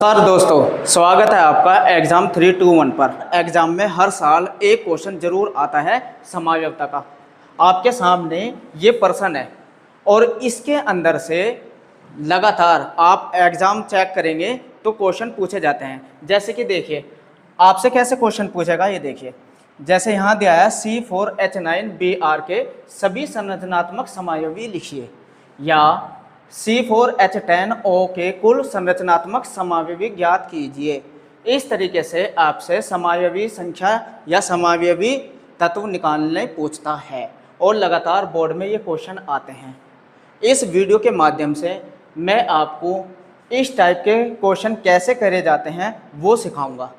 Sir दोस्तों, स्वागत है आपका एग्ज़ाम 321 पर। एग्ज़ाम में हर साल एक क्वेश्चन जरूर आता है समाव्यवता का। आपके सामने ये प्रश्न है और इसके अंदर से लगातार आप एग्ज़ाम चेक करेंगे तो क्वेश्चन पूछे जाते हैं। जैसे कि देखिए, आपसे कैसे क्वेश्चन पूछेगा ये देखिए। जैसे यहाँ दिया है C4H9Br के सभी संरचनात्मक समावयवी लिखिए, या C4H10O के कुल संरचनात्मक समावयवी ज्ञात कीजिए। इस तरीके से आपसे समावयवी संख्या या समावयवी तत्व निकालने पूछता है और लगातार बोर्ड में ये क्वेश्चन आते हैं। इस वीडियो के माध्यम से मैं आपको इस टाइप के क्वेश्चन कैसे करे जाते हैं वो सिखाऊंगा,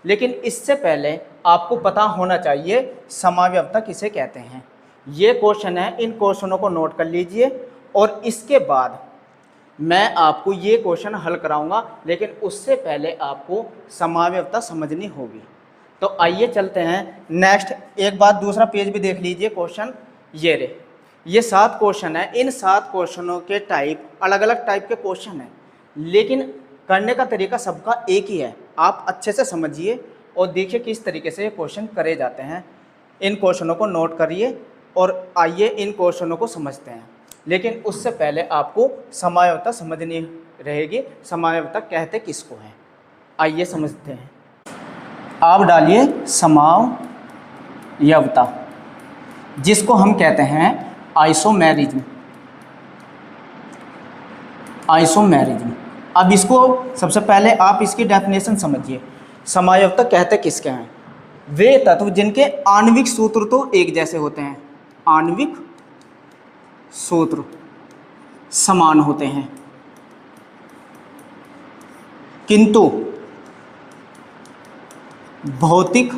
लेकिन इससे पहले आपको पता होना चाहिए समावयवता किसे कहते हैं। ये क्वेश्चन है, इन क्वेश्चनों को नोट कर लीजिए और इसके बाद मैं आपको ये क्वेश्चन हल कराऊंगा, लेकिन उससे पहले आपको समावयवता समझनी होगी। तो आइए चलते हैं नेक्स्ट। एक बात दूसरा पेज भी देख लीजिए। क्वेश्चन ये 7 क्वेश्चन है। इन 7 क्वेश्चनों के टाइप अलग अलग टाइप के क्वेश्चन हैं, लेकिन करने का तरीका सबका एक ही है। आप अच्छे से समझिए और देखिए किस तरीके से ये क्वेश्चन करे जाते हैं। इन क्वेश्चनों को नोट करिए और आइए इन क्वेश्चनों को समझते हैं। लेकिन उससे पहले आपको समावयवता समझनी रहेगी। समावयवता कहते किसको हैं, आइए समझते हैं। आप डालिए समावयवता, जिसको हम कहते हैं आइसोमेरिज्म। आइसोमेरिज्म। अब इसको सबसे पहले आप इसकी डेफिनेशन समझिए। समावयवता कहते किसके हैं? वे तत्व जिनके आणविक सूत्र तो एक जैसे होते हैं, आणविक सूत्र समान होते हैं, किंतु भौतिक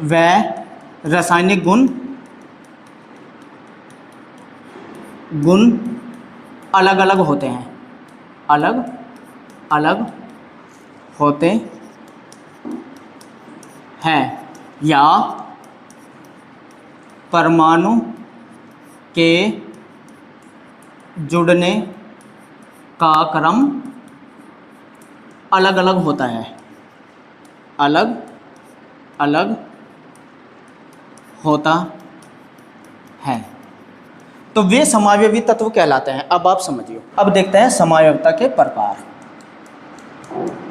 व रासायनिक गुण अलग अलग होते हैं। अलग अलग होते हैं, या परमाणु के जुड़ने का क्रम अलग अलग होता है। अलग अलग होता है, तो वे समावयवी तत्व कहलाते हैं। अब आप समझिए। अब देखते हैं समावयवता के प्रकार।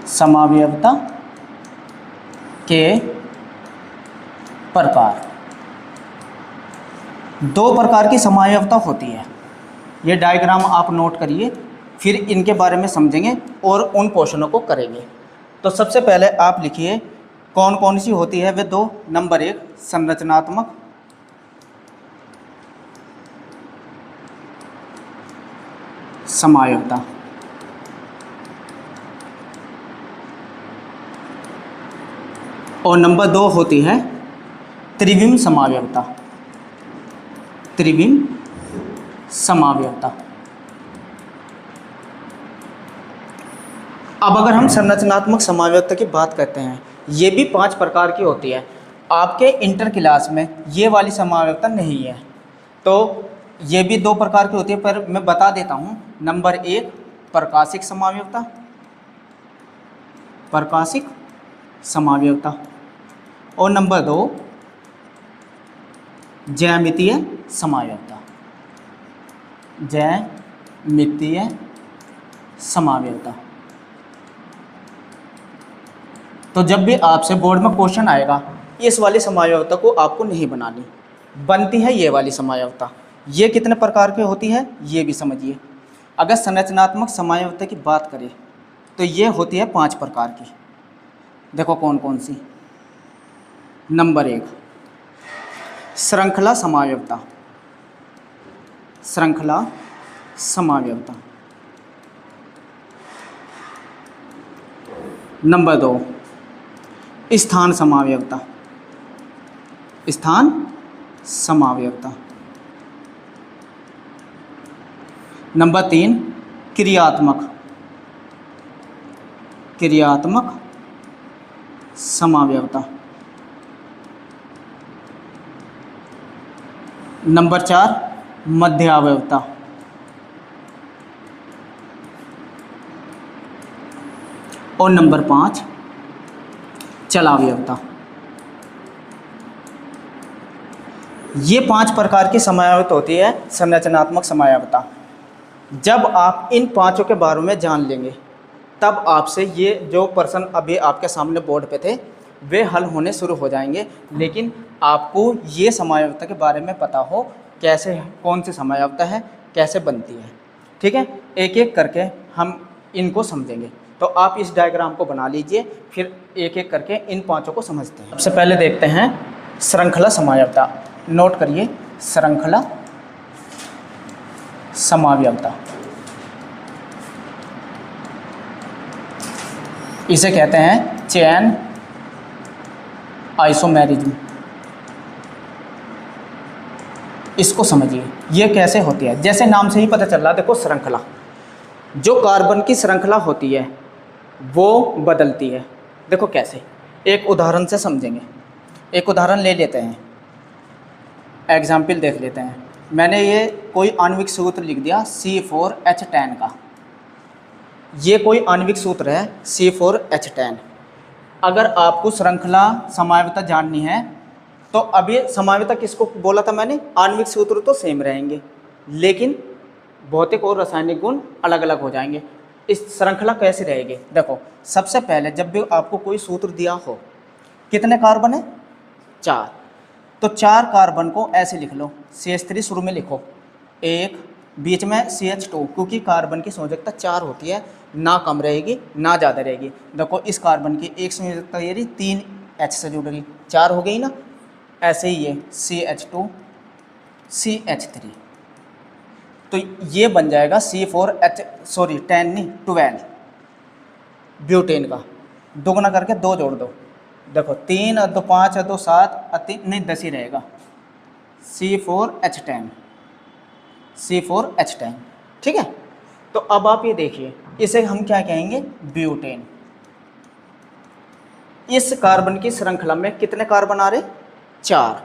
समावयवता के प्रकार। 2 प्रकार की समावयवता होती है। ये डायग्राम आप नोट करिए, फिर इनके बारे में समझेंगे और उन क्वेश्चनों को करेंगे। तो सबसे पहले आप लिखिए कौन कौन सी होती है वे 2। नंबर 1 संरचनात्मक समावयवता, और नंबर 2 होती है त्रिविम समावयवता। त्रिविम समावयवता। अब अगर हम संरचनात्मक समावयवता की बात करते हैं, ये भी 5 प्रकार की होती है। आपके इंटर क्लास में ये वाली समावयवता नहीं है, तो ये भी 2 प्रकार की होती है, पर मैं बता देता हूँ। नंबर 1 प्रकाशिक समावयवता। प्रकाशिक समावयवता। और नंबर 2 ज्यामितीय समावयवता। ज्यामितीय समावयवता। तो जब भी आपसे बोर्ड में क्वेश्चन आएगा, इस वाली समावयवता को आपको नहीं बनानी, बनती है ये वाली समावयवता। ये कितने प्रकार की होती है ये भी समझिए। अगर संरचनात्मक समावयवता की बात करें तो ये होती है 5 प्रकार की। देखो कौन कौन सी। नंबर 1 श्रृंखला समावयवता। श्रृंखला समावयवता। नंबर 2 स्थान समावयवता। स्थान समावयवता। नंबर 3 क्रियात्मक समावयवता। नंबर 4 मध्यावयवता। और नंबर 5 चलावयवता। ये 5 प्रकार की समयावता होती है संरचनात्मक समयावता। जब आप इन 5 के बारे में जान लेंगे तब आपसे ये जो प्रश्न अभी आपके सामने बोर्ड पे थे वे हल होने शुरू हो जाएंगे। लेकिन आपको ये समयावता के बारे में पता हो, कैसे कौन सी समयावता है, कैसे बनती है। ठीक है, एक एक करके हम इनको समझेंगे। तो आप इस डायग्राम को बना लीजिए, फिर एक एक करके इन 5 को समझते हैं। सबसे पहले देखते हैं श्रृंखला समयावता। नोट करिए, श्रृंखला समयावता इसे कहते हैं चेन आइसोमेरिज्म। इसको समझिए ये कैसे होती है। जैसे नाम से ही पता चल रहा, देखो श्रृंखला, जो कार्बन की श्रृंखला होती है वो बदलती है। देखो कैसे, एक उदाहरण से समझेंगे। एक उदाहरण ले लेते हैं, एग्जाम्पल देख लेते हैं। मैंने ये कोई आणविक सूत्र लिख दिया C4H10 का। ये कोई आणविक सूत्र है C4H10। अगर आपको श्रृंखला समयावता जाननी है तो अभी समयावता किसको बोला था मैंने, आणविक सूत्र तो सेम रहेंगे लेकिन भौतिक और रासायनिक गुण अलग अलग हो जाएंगे। इस श्रृंखला कैसे रहेगी, देखो सबसे पहले जब भी आपको कोई सूत्र दिया हो, कितने कार्बन है, 4, तो 4 कार्बन को ऐसे लिख लो, CH3 शुरू में लिखो, 1 बीच में CH2, क्योंकि कार्बन की संयोजकता 4 होती है, ना कम रहेगी ना ज़्यादा रहेगी। देखो इस कार्बन की एक संयोजकता ये रही 3H से जुड़ गई, 4 हो गई ना। ऐसे ही ये CH2 CH3, तो ये बन जाएगा C4H 12 ब्यूटेन का। दोगुना करके 2 जोड़ दो, देखो 3 और 2 5 और 2 7 और 3 नहीं 10 ही रहेगा, C4H10। ठीक है, तो अब आप ये देखिए, इसे हम क्या कहेंगे, ब्यूटेन। इस कार्बन की श्रृंखला में कितने कार्बन आ रहे, 4।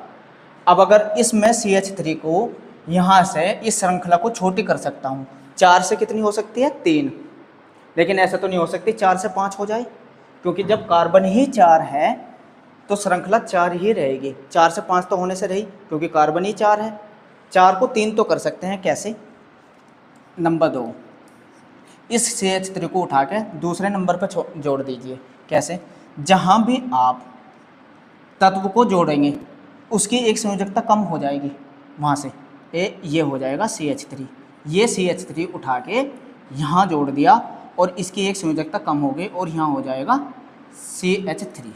अब अगर इसमें CH3 को यहाँ से इस श्रृंखला को छोटी कर सकता हूँ, 4 से कितनी हो सकती है, 3। लेकिन ऐसा तो नहीं हो सकती 4 से 5 हो जाए, क्योंकि जब कार्बन ही 4 है तो श्रृंखला 4 ही रहेगी। 4 से 5 तो होने से रही, क्योंकि कार्बन ही 4 है। 4 को 3 तो कर सकते हैं, कैसे, नंबर 2, इस CH3 को उठा के दूसरे नंबर पर जोड़ दीजिए। कैसे, जहाँ भी आप तत्व को जोड़ेंगे उसकी एक संयोजकता कम हो जाएगी, वहाँ से ये हो जाएगा CH3। ये CH3 उठा के यहाँ जोड़ दिया और इसकी एक संयोजकता कम हो गई और यहाँ हो जाएगा CH3।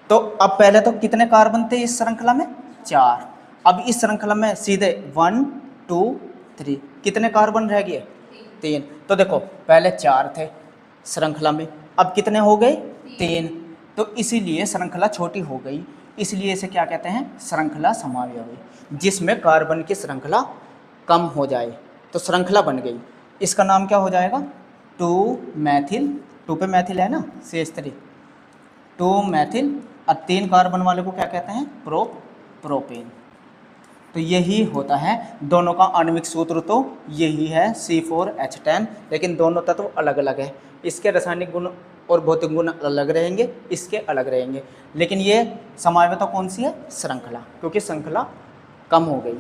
तो अब पहले तो कितने कार्बन थे इस श्रृंखला में, 4। अब इस श्रृंखला में सीधे 1 2 3 कितने कार्बन रह गए, 3। तो देखो पहले 4 थे श्रृंखला में, अब कितने हो गए, 3। तो इसीलिए श्रृंखला छोटी हो गई, इसलिए इसे क्या कहते हैं, श्रृंखला समावयवी, जिसमें कार्बन की श्रृंखला कम हो जाए तो श्रृंखला बन गई। इसका नाम क्या हो जाएगा, 2 मैथिल, 2 पे मैथिल है ना CH3, 2 मैथिल, और 3 कार्बन वाले को क्या कहते हैं, प्रोपेन। तो यही होता है, दोनों का आणविक सूत्र तो यही है C4H10, लेकिन दोनों तत्व अलग अलग है। इसके रासायनिक गुण और भौतिक गुण अलग रहेंगे, इसके अलग रहेंगे, लेकिन ये समयावता कौन सी है, श्रृंखला, क्योंकि श्रृंखला कम हो गई।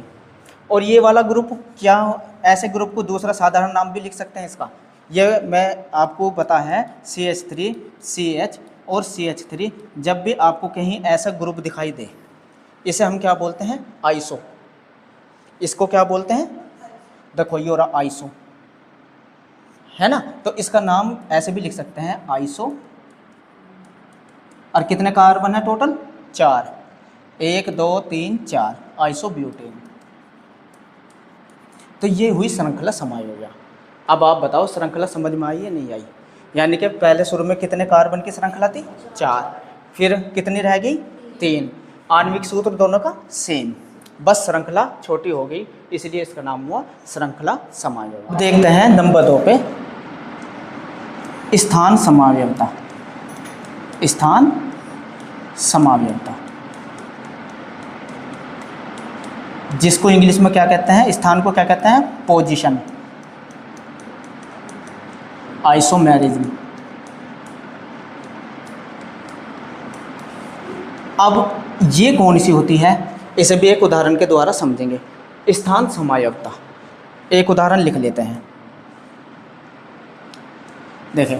और ये वाला ग्रुप क्या, ऐसे ग्रुप को दूसरा साधारण नाम भी लिख सकते हैं इसका, ये मैं आपको पता है CH3 CH और CH3। जब भी आपको कहीं ऐसा ग्रुप दिखाई दे, इसे हम क्या बोलते हैं, आइसो। इसको क्या बोलते हैं, देखो ये रहा आइसो, है ना। तो इसका नाम ऐसे भी लिख सकते हैं, आइसो। और कितने कार्बन है टोटल, 4, 1 2 3 4, आइसोब्यूटेन। तो ये हुई श्रृंखला समायोजन। अब आप बताओ श्रृंखला समझ में आई या नहीं आई। यानी कि पहले शुरू में कितने कार्बन की श्रृंखला थी, 4, फिर कितनी रह गई, 3। आणविक सूत्र दोनों का सेम, बस श्रृंखला छोटी हो गई, इसलिए इसका नाम हुआ श्रृंखला समायोजन। देखते हैं नंबर 2 पे, स्थान समावयवता। स्थान समावयवता, जिसको इंग्लिश में क्या कहते हैं, स्थान को क्या कहते हैं, पोजीशन। आइसोमेरिज्म। अब ये कौन सी होती है, इसे भी एक उदाहरण के द्वारा समझेंगे। स्थान समायवता, एक उदाहरण लिख लेते हैं। देखें,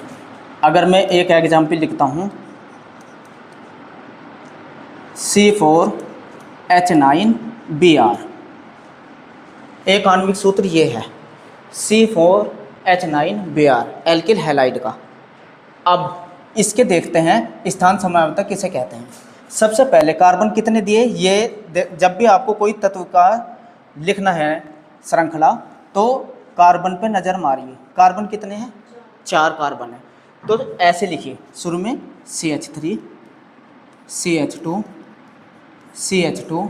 अगर मैं एक एग्जाम्पल लिखता हूँ C4H9Br, एक आणविक सूत्र ये है C4H9Br एल्किल हैलाइड का। अब इसके देखते हैं स्थान समायवता किसे कहते हैं। सबसे पहले कार्बन कितने दिए, ये जब भी आपको कोई तत्व का लिखना है श्रृंखला तो कार्बन पे नज़र मारिए। कार्बन कितने हैं, 4 कार्बन है। तो ऐसे लिखिए, शुरू में CH3 CH2 CH2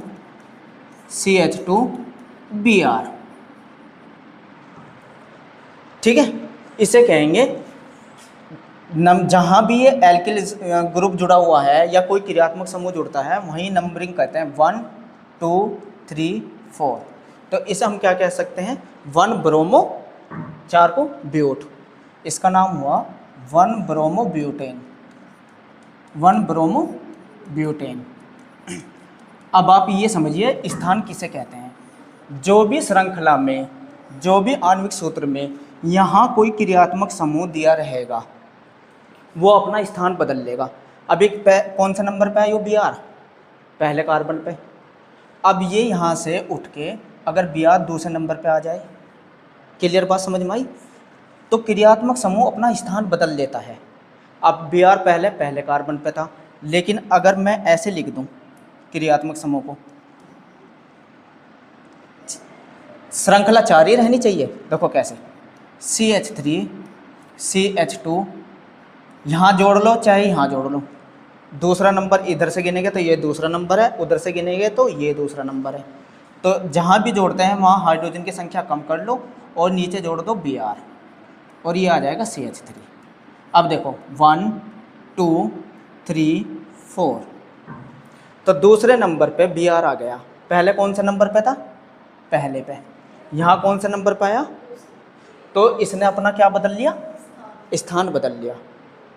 CH2 Br, ठीक है। इसे कहेंगे जहाँ भी ये एल्किल ग्रुप जुड़ा हुआ है या कोई क्रियात्मक समूह जुड़ता है वहीं नंबरिंग कहते हैं 1 2 3 4। तो इसे हम क्या कह सकते हैं, 1 ब्रोमो, 4 को ब्यूट, इसका नाम हुआ 1 ब्रोमो ब्यूटेन, 1 ब्रोमो ब्यूटेन। अब आप ये समझिए स्थान किसे कहते हैं, जो भी श्रृंखला में, जो भी आणविक सूत्र में यहाँ कोई क्रियात्मक समूह दिया रहेगा वो अपना स्थान बदल लेगा। अब एक कौन सा नंबर पे है, यो Br, पहले कार्बन पे। अब ये यहाँ से उठ के अगर Br दूसरे नंबर पे आ जाए, क्लियर बात समझ में आई, तो क्रियात्मक समूह अपना स्थान बदल लेता है। अब Br पहले कार्बन पे था, लेकिन अगर मैं ऐसे लिख दूं क्रियात्मक समूह को, श्रृंखला 4 ही रहनी चाहिए। देखो कैसे, CH3 CH2, यहाँ जोड़ लो चाहे यहाँ जोड़ लो, दूसरा नंबर इधर से गिनेंगे तो ये दूसरा नंबर है, उधर से गिनेंगे तो ये दूसरा नंबर है। तो जहाँ भी जोड़ते हैं वहाँ हाइड्रोजन की संख्या कम कर लो और नीचे जोड़ दो Br और ये आ जाएगा CH3। अब देखो 1 2 3 4, तो दूसरे नंबर पे Br आ गया। पहले कौन से नंबर पे था, पहले पे। यहाँ कौन से नंबर पे आया, तो इसने अपना क्या बदल लिया, स्थान बदल लिया।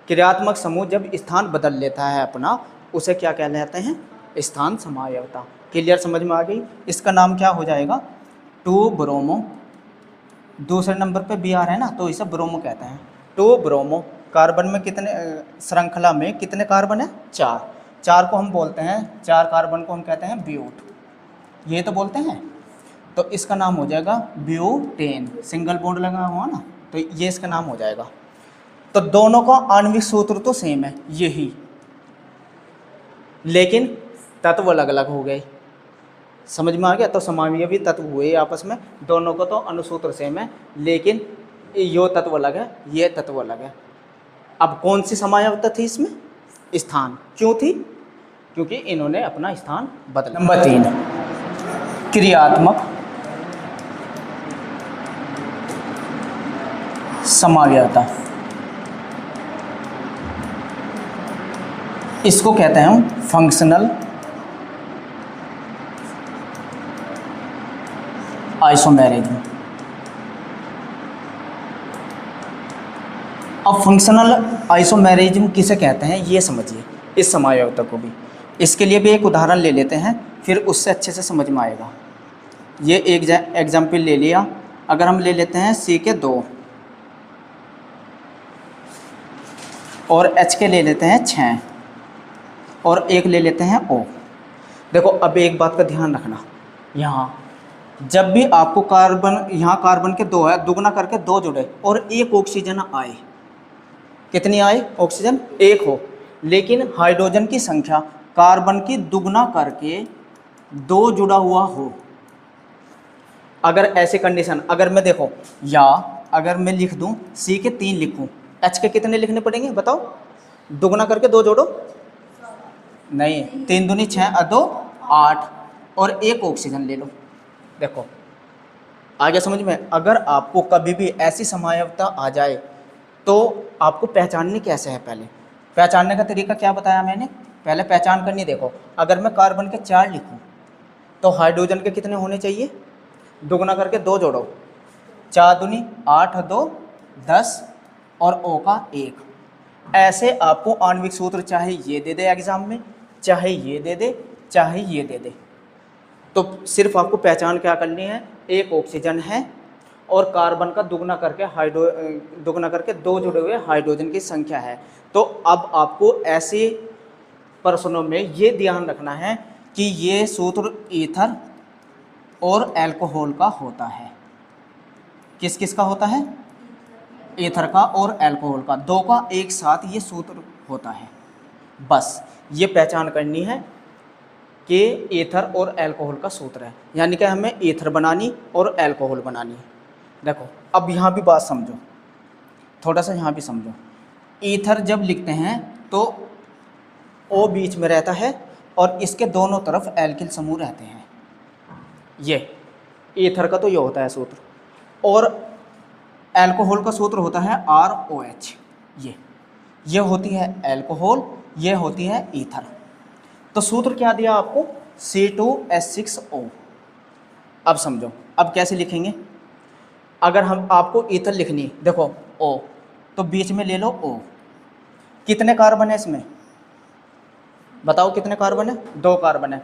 क्रियात्मक समूह जब स्थान बदल लेता है अपना, उसे क्या कहलाते हैं, स्थान समायवता। क्लियर समझ में आ गई। इसका नाम क्या हो जाएगा, 2 ब्रोमो, दूसरे नंबर पे Br है ना तो इसे ब्रोमो कहते हैं। 2 ब्रोमो, कार्बन में कितने, श्रृंखला में कितने कार्बन है, 4। 4 को हम बोलते हैं, 4 कार्बन को हम कहते हैं ब्यूट, ये तो बोलते हैं। तो इसका नाम हो जाएगा ब्यूटेन, सिंगल बॉन्ड लगा हुआ ना, तो ये इसका नाम हो जाएगा। तो दोनों का आणविक सूत्र तो सेम है यही, लेकिन तत्व अलग अलग हो गए। समझ में आ गया। तो समावयवी तत्व हुए आपस में, दोनों को तो अनुसूत्र सेम है, लेकिन यो तत्व अलग है, ये तत्व अलग है। अब कौन सी समावयवता थी इसमें, स्थान। क्यों थी, क्योंकि इन्होंने अपना स्थान बदला। नंबर 3, क्रियात्मक समावयवता, इसको कहते हैं हम फंक्शनल आइसोमेरिज्म। अब फंक्शनल आइसोमेरिज्म किसे कहते हैं ये समझिए, इस समावयवता को भी। इसके लिए भी एक उदाहरण ले लेते हैं, फिर उससे अच्छे से समझ में आएगा। ये एक एग्जाम्पल ले लिया। अगर हम ले लेते हैं C के 2 और H के ले लेते हैं 6 और एक ले लेते हैं O। देखो अब एक बात का ध्यान रखना, यहाँ जब भी आपको कार्बन, यहाँ कार्बन के 2 है, दुगना करके 2 जुड़े और एक ऑक्सीजन आए, कितनी आए, ऑक्सीजन 1 हो, लेकिन हाइड्रोजन की संख्या कार्बन की दुगना करके 2 जुड़ा हुआ हो। अगर ऐसे कंडीशन, अगर मैं देखो, या अगर मैं लिख दूं C के 3 लिखूं, H के कितने लिखने पड़ेंगे बताओ, दुगना करके 2 जोड़ो, नहीं, 3 दूनी 6 और 2 8 और एक ऑक्सीजन ले लो। देखो आ गया समझ में। अगर आपको कभी भी ऐसी समावयवता आ जाए तो आपको पहचाननी कैसे है, पहले पहचानने का तरीका क्या बताया मैंने, पहले पहचान करनी। देखो अगर मैं कार्बन के 4 लिखूं तो हाइड्रोजन के कितने होने चाहिए, दुगना करके 2 जोड़ो, 4 दूनी 8 और 2 10 और O का 1। ऐसे आपको आणविक सूत्र चाहे ये दे दे एग्जाम में, चाहे ये दे दे, चाहे ये दे दे, तो सिर्फ आपको पहचान क्या करनी है, एक ऑक्सीजन है और कार्बन का दुगना करके 2 जुड़े हुए हाइड्रोजन की संख्या है। तो अब आपको ऐसे प्रश्नों में ये ध्यान रखना है कि ये सूत्र ईथर और अल्कोहल का होता है। किस किस का होता है? ईथर का और अल्कोहल का, दो का एक साथ ये सूत्र होता है। बस ये पहचान करनी है कि ईथर और अल्कोहल का सूत्र है, यानी कि हमें ईथर बनानी और अल्कोहल बनानी है। देखो अब यहाँ भी बात समझो, थोड़ा सा यहाँ भी समझो। ईथर जब लिखते हैं तो O बीच में रहता है और इसके दोनों तरफ एल्किल समूह रहते हैं। ये ईथर का तो ये होता है सूत्र, और अल्कोहल का सूत्र होता है ROH। ये होती है अल्कोहल, ये होती है ईथर। तो सूत्र क्या दिया आपको? C2H6O। अब समझो, अब कैसे लिखेंगे? अगर हम आपको ईथर लिखनी, देखो O तो बीच में ले लो O। कितने कार्बन है इसमें बताओ, कितने कार्बन है? 2 कार्बन है।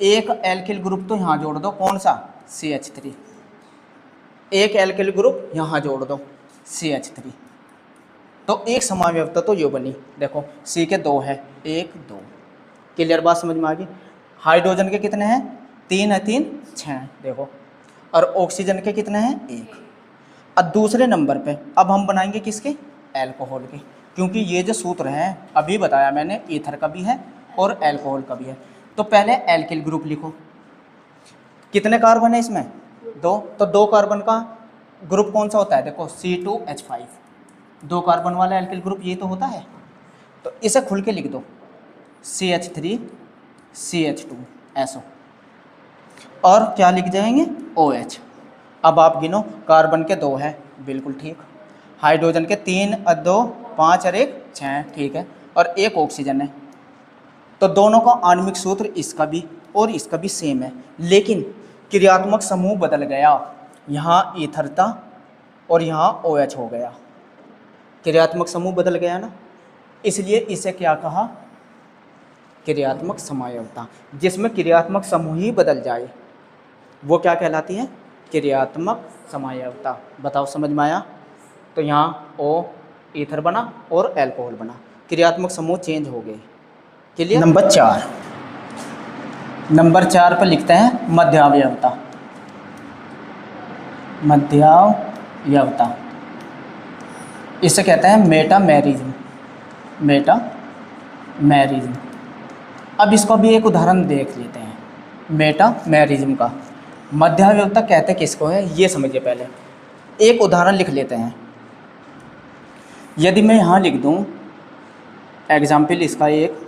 एक एल्किल ग्रुप तो यहाँ जोड़ दो, कौन सा? CH3। एक एल्किल ग्रुप यहाँ जोड़ दो, CH3। तो एक समावयवता तो ये बनी। देखो C के 2 है, 1 2। क्लियर बात समझ में आ गई? हाइड्रोजन के कितने हैं? 3 है, 3 6। देखो, और ऑक्सीजन के कितने हैं? 1। अब दूसरे नंबर पे अब हम बनाएंगे किसके? अल्कोहल के, क्योंकि ये जो सूत्र है अभी बताया मैंने, ईथर का भी है और अल्कोहल का भी है। तो पहले एल्किल ग्रुप लिखो। कितने कार्बन है इसमें? 2। तो 2 कार्बन का ग्रुप कौन सा होता है? देखो C2H5। 2 कार्बन वाला एल्किल ग्रुप ये तो होता है। तो इसे खुल के लिख दो, CH3 CH2 SO, और क्या लिख जाएंगे? OH। अब आप गिनो, कार्बन के 2 है, बिल्कुल ठीक। हाइड्रोजन के 3 और 2 5 और 1 6, ठीक है। और एक ऑक्सीजन है। तो दोनों का आणविक सूत्र इसका भी और इसका भी सेम है, लेकिन क्रियात्मक समूह बदल गया। यहाँ ईथर था और यहाँ OH हो गया। क्रियात्मक समूह बदल गया ना, इसलिए इसे क्या कहा? क्रियात्मक समावयवता। जिसमें क्रियात्मक समूह ही बदल जाए वो क्या कहलाती है? क्रियात्मक समावयवता। बताओ समझ में आया? तो यहाँ O ईथर बना और अल्कोहल बना, क्रियात्मक समूह चेंज हो गए। क्लियर? नंबर 4 पर लिखते हैं मध्यावयवता। मध्यावयवता इसे कहते हैं मेटामेरिज्म। मेटामेरिज्म। अब इसको भी एक उदाहरण देख लेते हैं मेटामेरिज्म का। मध्यावयवता कहते किसको है ये समझिए। पहले एक उदाहरण लिख लेते हैं। यदि मैं यहाँ लिख दूँ एग्जाम्पल इसका एक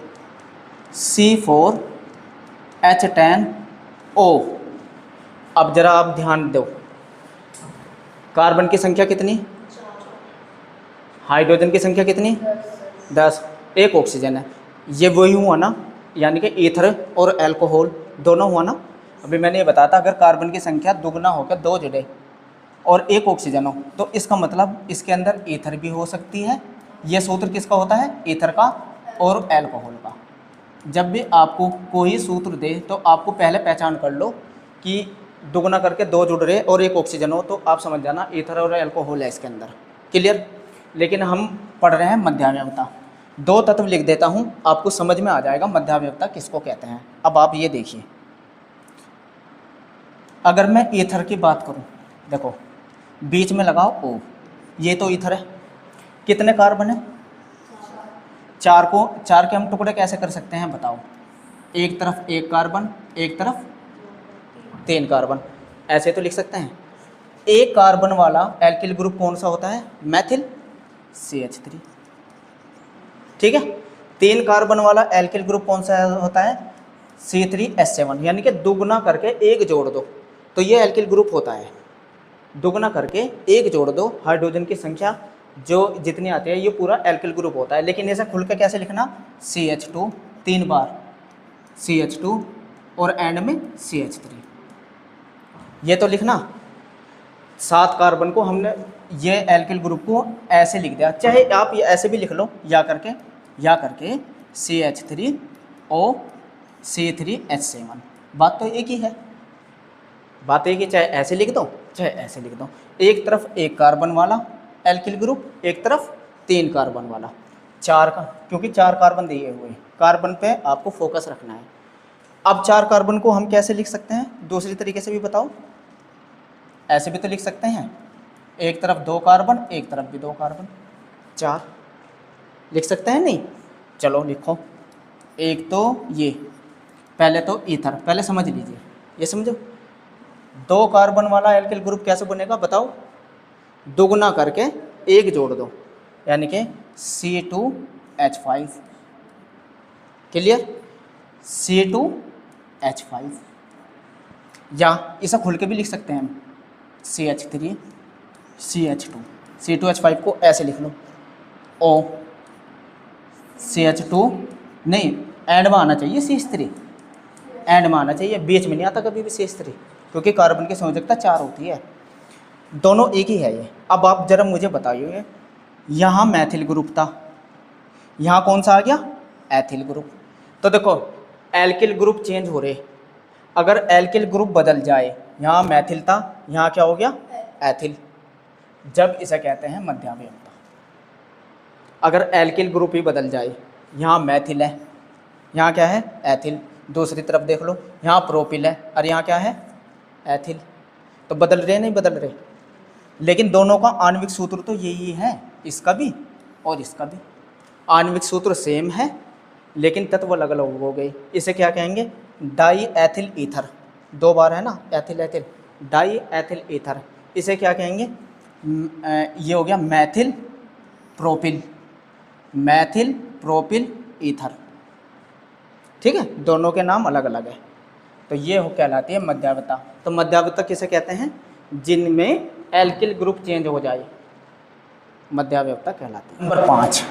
C4H10O। अब जरा आप ध्यान दो, कार्बन की संख्या कितनी? हाइड्रोजन की संख्या कितनी? 10। एक ऑक्सीजन है। ये वही हुआ ना, यानी कि ईथर और अल्कोहल दोनों हुआ ना। अभी मैंने ये बताया था, अगर कार्बन की संख्या दुगना होकर 2 जुड़े और एक ऑक्सीजन हो तो इसका मतलब इसके अंदर ईथर भी हो सकती है। ये सूत्र किसका होता है? ईथर का और अल्कोहल का। जब भी आपको कोई सूत्र दे तो आपको पहले पहचान कर लो कि दुगना करके 2 जुड़ रहे और एक ऑक्सीजन हो, तो आप समझ जाना ईथर और अल्कोहल है इसके अंदर। क्लियर? लेकिन हम पढ़ रहे हैं मध्यावयवता। 2 तत्व लिख देता हूँ, आपको समझ में आ जाएगा मध्यावयवता किसको कहते हैं। अब आप ये देखिए, अगर मैं ईथर की बात करूँ, देखो बीच में लगाओ O, ये तो ईथर है। कितने कार्बन है? 4 के हम टुकड़े कैसे कर सकते हैं बताओ? एक तरफ 1 कार्बन, एक तरफ 3 कार्बन, ऐसे तो लिख सकते हैं। 1 कार्बन वाला एल्किल ग्रुप कौन सा होता है? मैथिल CH3। ठीक है। 3 कार्बन वाला एल्किल ग्रुप कौन सा होता है? C3H7। यानी कि दुगना करके 1 जोड़ दो तो ये एल्किल ग्रुप होता है। दुगना करके 1 जोड़ दो, हाइड्रोजन की संख्या जो जितनी आती है ये पूरा एल्किल ग्रुप होता है। लेकिन ऐसा खुल के कैसे लिखना? CH2 3 बार, CH2 और एंड में CH3, ये तो लिखना। 7 कार्बन को हमने ये एल्किल ग्रुप को ऐसे लिख दिया, चाहे आप ये ऐसे भी लिख लो या करके CH3OC3H7। बात तो एक ही है, बात एक ही, चाहे ऐसे लिख दो चाहे ऐसे लिख दो। एक तरफ एक कार्बन वाला एल्किल ग्रुप, एक तरफ 3 कार्बन वाला, 4 का, क्योंकि 4 कार्बन दिए हुए हैं, कार्बन पे आपको फोकस रखना है। अब 4 कार्बन को हम कैसे लिख सकते हैं, दूसरी तरीके से भी बताओ। ऐसे भी तो लिख सकते हैं, एक तरफ 2 कार्बन, एक तरफ भी 2 कार्बन, 4 लिख सकते हैं नहीं? चलो लिखो। एक तो ये, पहले तो ईथर, पहले समझ लीजिए, ये समझो। 2 कार्बन वाला एल्किल ग्रुप कैसे बनेगा बताओ? दोगुना करके एक जोड़ दो, यानी कि C2H5। क्लियर? C2H5, या इसे खुल के भी लिख सकते हैं हम, CH3 CH2। C2H5 को ऐसे लिख लो, O CH2, नहीं एंड में आना चाहिए CH3, एंड में आना चाहिए, बीच में नहीं आता कभी भी CH3, क्योंकि कार्बन की संयोजकता 4 होती है, दोनों एक ही है ये। अब आप जरा मुझे बताइए, यहाँ मैथिल ग्रुप था, यहाँ कौन सा आ गया? Ethyl group. तो देखो एल्किल ग्रुप चेंज हो रहे, अगर एल्किल ग्रुप बदल जाए, यहाँ मैथिल था, यहाँ क्या हो गया? एथिल, जब इसे कहते हैं मध्यावयवता। अगर एल्किल ग्रुप ही बदल जाए, यहाँ मैथिल है, यहाँ क्या है? एथिल। दूसरी तरफ देख लो, यहाँ प्रोपिल है और यहाँ क्या है? एथिल। तो बदल रहे नहीं बदल रहे, लेकिन दोनों का आणविक सूत्र तो यही है, इसका भी और इसका भी आणविक सूत्र सेम है, लेकिन तत्व अलग अलग हो गए। इसे क्या कहेंगे? डाई एथिल ईथर, 2 बार है ना, ethyl ethyl, die ethyl ether. इसे क्या कहेंगे? ये हो गया Maithil propyl, Maithil propyl ether. ठीक है, दोनों के नाम अलग अलग है। तो ये हो कहलाती है मध्यावता। तो मध्यावता किसे कहते हैं? जिनमें एल्किल ग्रुप चेंज हो जाए, मध्यावता कहलाती है। नंबर 5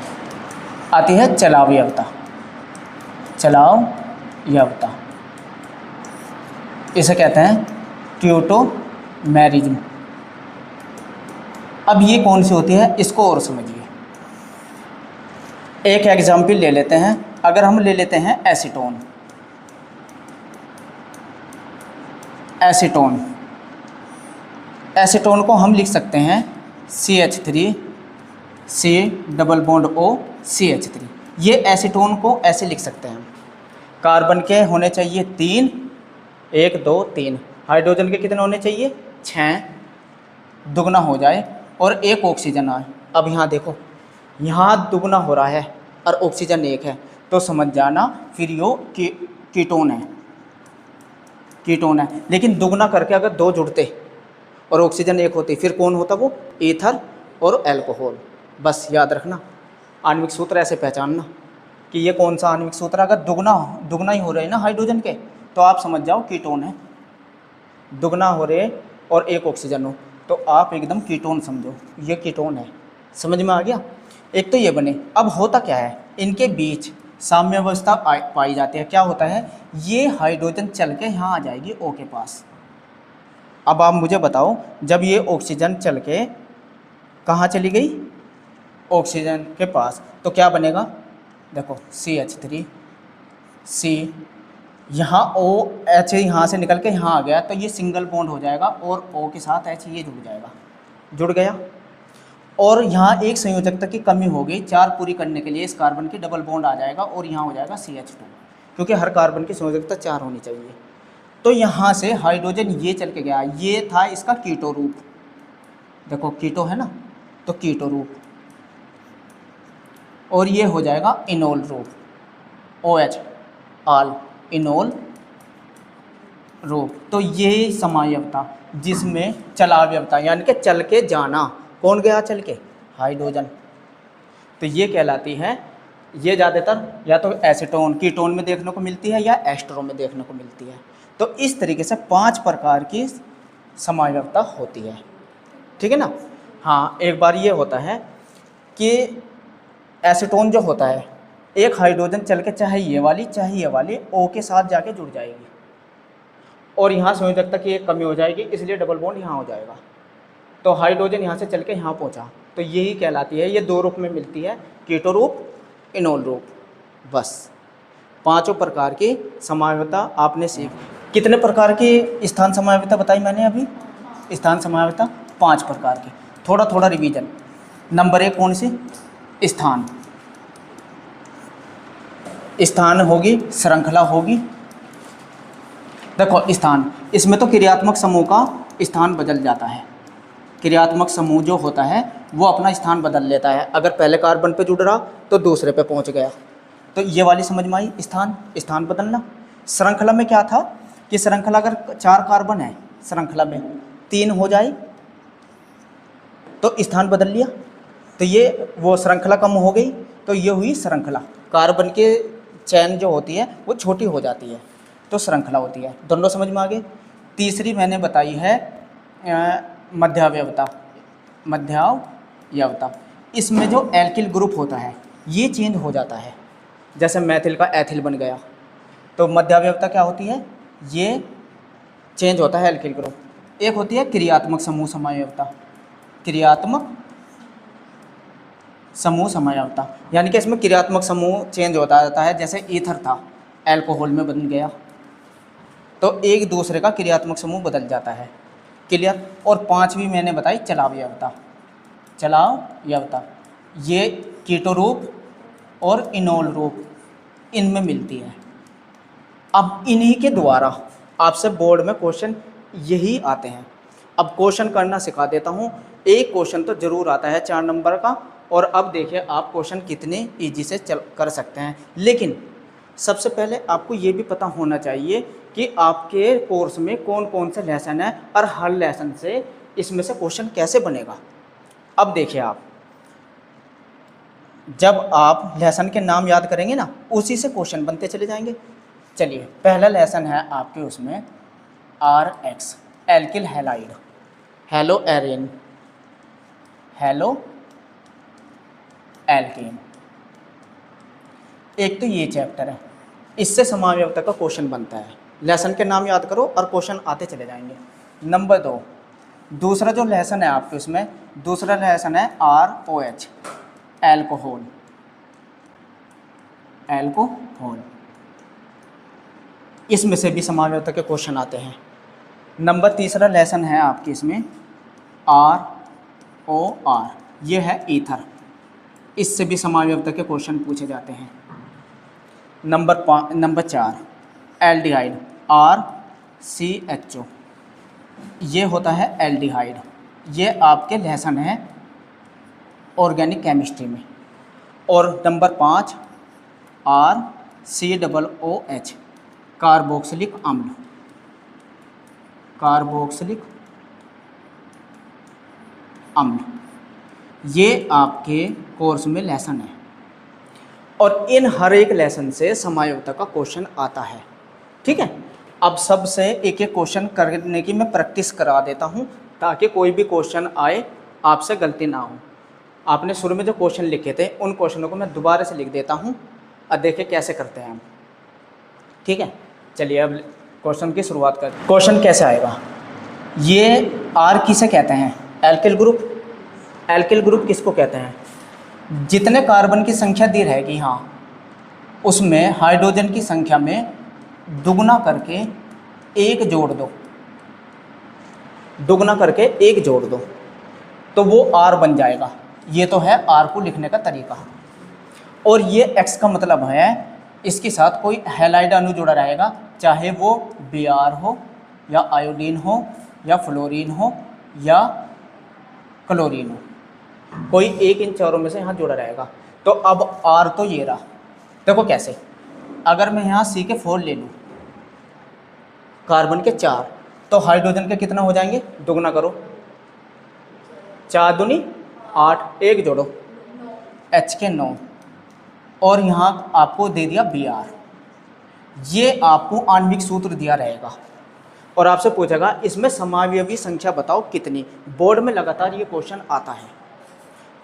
आती है चलावयवता। चलावयवता इसे कहते हैं ट्यूटोमेरिज्म। अब ये कौन सी होती है, इसको और समझिए। एक एग्जाम्पल ले लेते हैं, अगर हम ले लेते हैं एसीटोन, एसीटोन, एसीटोन को हम लिख सकते हैं CH3 C double bond O CH3। ये एसीटोन को ऐसे लिख सकते हैं, कार्बन के होने चाहिए 3, 1 2 3, हाइड्रोजन के कितने होने चाहिए? 6, दुगना हो जाए और 1 ऑक्सीजन आए। अब यहाँ देखो, यहाँ दुगना हो रहा है और ऑक्सीजन 1 है, तो समझ जाना फिर यो कीटोन है, कीटोन है। लेकिन दुगना करके अगर 2 जुड़ते और ऑक्सीजन 1 होती, फिर कौन होता वो? ईथर और अल्कोहल। बस याद रखना, आणविक सूत्र ऐसे पहचानना कि ये कौन सा आणविक सूत्र, अगर दुगना ही हो रहे हैं ना हाइड्रोजन के, तो आप समझ जाओ कीटोन है। दुगना हो रहे और 1 ऑक्सीजन हो, तो आप एकदम कीटोन समझो, ये कीटोन है। समझ में आ गया? एक तो ये बने। अब होता क्या है, इनके बीच साम्यावस्था पाई जाती है। क्या होता है, ये हाइड्रोजन चल के यहाँ आ जाएगी O के पास। अब आप मुझे बताओ, जब ये ऑक्सीजन चल के कहाँ चली गई? ऑक्सीजन के पास, तो क्या बनेगा? देखो CH3 C, यहाँ OH यहाँ से निकल के यहाँ आ गया, तो ये सिंगल बॉन्ड हो जाएगा और O के साथ H ये जुड़ जाएगा, जुड़ गया। और यहाँ एक संयोजकता की कमी हो गई, 4 पूरी करने के लिए इस कार्बन की डबल बॉन्ड आ जाएगा और यहाँ हो जाएगा CH2, क्योंकि हर कार्बन की संयोजकता 4 होनी चाहिए। तो यहाँ से हाइड्रोजन ये चल के गया, ये था इसका कीटो रूप। देखो कीटो है ना, तो कीटो रूप, और ये हो जाएगा इनोल रूप, OH आल, इनोल रूप। तो ये समावयवता, जिसमें चलावयवता यानी कि चल के जाना, कौन गया चल के? हाइड्रोजन। तो ये कहलाती है, ये ज़्यादातर या तो एसीटोन कीटोन में देखने को मिलती है या एस्टरो में देखने को मिलती है। तो इस तरीके से 5 प्रकार की समावयवता होती है। ठीक है ना? हाँ, एक बार ये होता है कि एसीटोन जो होता है, एक हाइड्रोजन चल के चाहे ये वाली O के साथ जाके जुड़ जाएगी और यहाँ संयोजकता की एक कमी हो जाएगी, इसलिए डबल बॉन्ड यहाँ हो जाएगा। तो हाइड्रोजन यहाँ से चल के यहाँ पहुँचा, तो यही कहलाती है, ये दो रूप में मिलती है, कीटो रूप, इनोल रूप। बस पांचों प्रकार की समावयवता आपने सीख। कितने प्रकार की स्थान समावयवता बताई मैंने अभी? स्थान समावयवता 5 प्रकार की। थोड़ा थोड़ा रिवीजन। नंबर 1 कौन सी? स्थान। स्थान होगी, श्रृंखला होगी। देखो स्थान, इसमें तो क्रियात्मक समूह का स्थान बदल जाता है। क्रियात्मक समूह जो होता है वो अपना स्थान बदल लेता है। अगर पहले कार्बन पे जुड़ रहा तो दूसरे पे पहुंच गया, तो ये वाली समझ में आई, स्थान बदलना। श्रृंखला में क्या था कि श्रृंखला अगर 4 कार्बन है, श्रृंखला में 3 हो जाए तो स्थान बदल लिया, तो ये वो श्रृंखला कम हो गई, तो ये हुई श्रृंखला। कार्बन के चैन जो होती है वो छोटी हो जाती है, तो श्रृंखला होती है। दोनों समझ में आ गए। तीसरी मैंने बताई है मध्यावयवता। मध्यावयवता, इसमें जो एल्किल ग्रुप होता है ये चेंज हो जाता है, जैसे मैथिल का एथिल बन गया, तो मध्यावयवता क्या होती है? ये चेंज होता है एल्किल ग्रुप। एक होती है क्रियात्मक समूह समावयवता। क्रियात्मक समूह समावयवता यानी कि इसमें क्रियात्मक समूह चेंज होता रहता है, जैसे ईथर था एल्कोहल में बन गया, तो एक दूसरे का क्रियात्मक समूह बदल जाता है। क्लियर। और 5वीं मैंने बताई चलावयवता। चलावयवता ये कीटो रूप और इनोल रूप इनमें मिलती है। अब इन्हीं के द्वारा आपसे बोर्ड में क्वेश्चन यही आते हैं। अब क्वेश्चन करना सिखा देता हूँ। एक क्वेश्चन तो ज़रूर आता है 4 नंबर का, और अब देखिए आप क्वेश्चन कितने इजी से कर सकते हैं। लेकिन सबसे पहले आपको ये भी पता होना चाहिए कि आपके कोर्स में कौन कौन से लेसन है और हर लेसन से इसमें से क्वेश्चन कैसे बनेगा। अब देखिए आप जब आप लेसन के नाम याद करेंगे ना, उसी से क्वेश्चन बनते चले जाएंगे। चलिए पहला लेसन है आपके उसमें RX alkyl halide, hello Erin, halo alkane. एक तो ये चैप्टर है, इससे समावयवता का क्वेश्चन बनता है। लेसन के नाम याद करो और क्वेश्चन आते चले जाएंगे। नंबर 2, दूसरा जो लेसन है आपके उसमें, दूसरा लेसन है ROH एल्कोहल। एल्कोहल, इसमें से भी समावयवता के क्वेश्चन आते हैं। नंबर 3 लेसन है आपके इसमें ROR, ये है ईथर, इससे भी समावयवता के क्वेश्चन पूछे जाते हैं। नंबर 4 एल्डिहाइड RCHO, ये होता है एल्डिहाइड, ये आपके लेसन है ऑर्गेनिक केमिस्ट्री में। और नंबर 5 RCOOH कार्बोक्सिलिक अम्ल। कार्बोक्सिलिक अम्ल, ये आपके कोर्स में लेसन है, और इन हर एक लेसन से समावयवता का क्वेश्चन आता है। ठीक है। अब सबसे एक एक क्वेश्चन करने की मैं प्रैक्टिस करा देता हूँ, ताकि कोई भी क्वेश्चन आए आपसे गलती ना हो। आपने शुरू में जो क्वेश्चन लिखे थे उन क्वेश्चनों को मैं दोबारा से लिख देता हूँ, अब देखिए कैसे करते हैं हम। ठीक है, चलिए अब क्वेश्चन की शुरुआत करते हैं। क्वेश्चन कैसे आएगा? ये R किसे कहते हैं? Alkyl group. एल्किल ग्रुप किसको कहते हैं? जितने कार्बन की संख्या दी रहेगी हाँ, उसमें हाइड्रोजन की संख्या में दुगना करके 1 जोड़ दो, दुगना करके 1 जोड़ दो, तो वो R बन जाएगा। ये तो है R को लिखने का तरीका। और ये X का मतलब है इसके साथ कोई हैलाइड अणु जुड़ा रहेगा, चाहे वो Br हो या आयोडीन हो या फ्लोरीन हो या क्लोरीन हो, कोई एक इन चारों में से यहाँ जुड़ा रहेगा। तो अब R तो ये रहा। देखो कैसे, अगर मैं यहाँ CH4 ले लूँ, कार्बन के 4, तो हाइड्रोजन के कितना हो जाएंगे? दुगना करो, 4 दूनी 8, 1 जोड़ो, H के 9, और यहाँ आपको दे दिया Br। ये आपको आणविक सूत्र दिया रहेगा और आपसे पूछेगा इसमें समावयवी संख्या बताओ कितनी। बोर्ड में लगातार ये क्वेश्चन आता है।